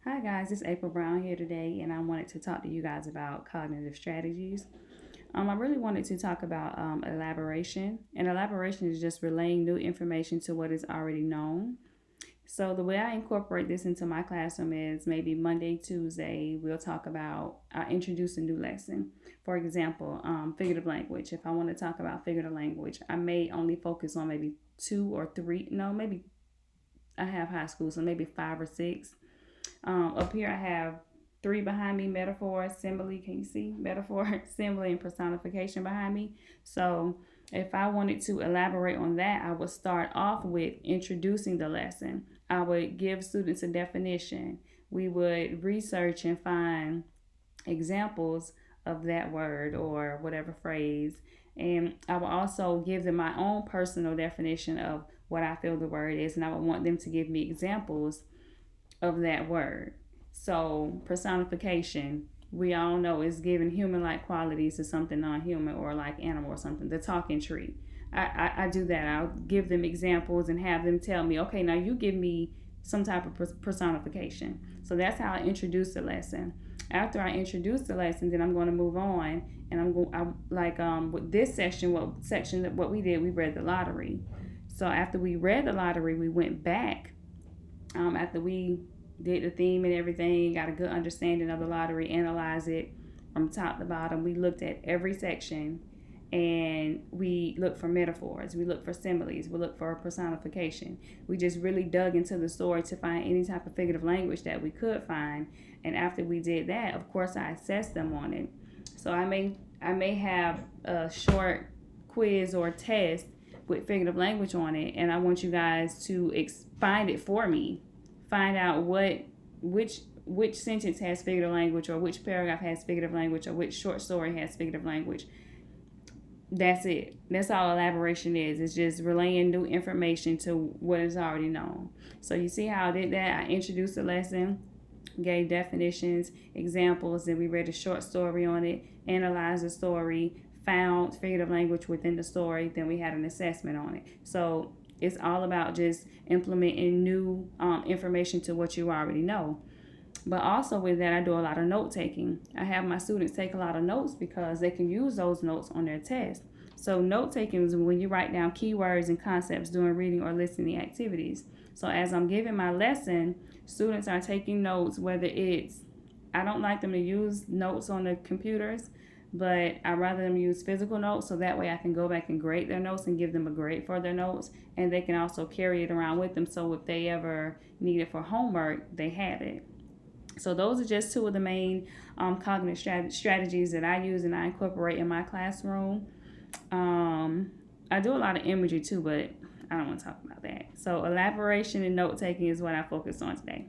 Hi guys, it's April Brown here today, and I wanted to talk to you guys about cognitive strategies. I really wanted to talk about elaboration, and elaboration is just relaying new information to what is already known. So the way I incorporate this into my classroom is maybe Monday, Tuesday, we'll talk about, I introduce a new lesson. For example, figurative language. If I want to talk about figurative language, I may only focus on maybe two or three, no, maybe I have high school, so maybe five or six. Up here I have three behind me: metaphor, simile. Can you see metaphor, simile, and personification behind me? So if I wanted to elaborate on that, I would start off with introducing the lesson. I would give students a definition. We would research and find examples of that word or whatever phrase. And I will also give them my own personal definition of what I feel the word is, and I would want them to give me examples of that word. So, personification, we all know, is giving human like qualities to something non human or like animal or something. The talking tree. I do that. I'll give them examples and have them tell me, okay, now you give me some type of personification. So that's how I introduce the lesson. After I introduce the lesson, then I'm going to move on, and with this section, what we did, we read the lottery. So after we read the lottery, we went back after we did the theme and everything, got a good understanding of the lottery, analyzed it from top to bottom. We looked at every section, and we looked for metaphors, we looked for similes, we looked for personification. We just really dug into the story to find any type of figurative language that we could find. And after we did that, of course, I assessed them on it. So I may have a short quiz or test with figurative language on it, and I want you guys to find it for me. Find out which sentence has figurative language, or which paragraph has figurative language, or which short story has figurative language. That's it. That's all elaboration is. It's just relaying new information to what is already known. So you see how I did that? I introduced the lesson, gave definitions, examples, then we read a short story on it, analyzed the story, found figurative language within the story, then we had an assessment on it. So it's all about just implementing new information to what you already know. But also with that, I do a lot of note taking. I have my students take a lot of notes because they can use those notes on their test. So note taking is when you write down keywords and concepts during reading or listening activities. So as I'm giving my lesson, students are taking notes, whether it's, I don't like them to use notes on the computers, but I'd rather them use physical notes, so that way I can go back and grade their notes and give them a grade for their notes, and they can also carry it around with them, so if they ever need it for homework, they have it. So those are just two of the main cognitive strategies that I use and I incorporate in my classroom. I do a lot of imagery too, but I don't want to talk about that. So elaboration and note taking is what I focus on today.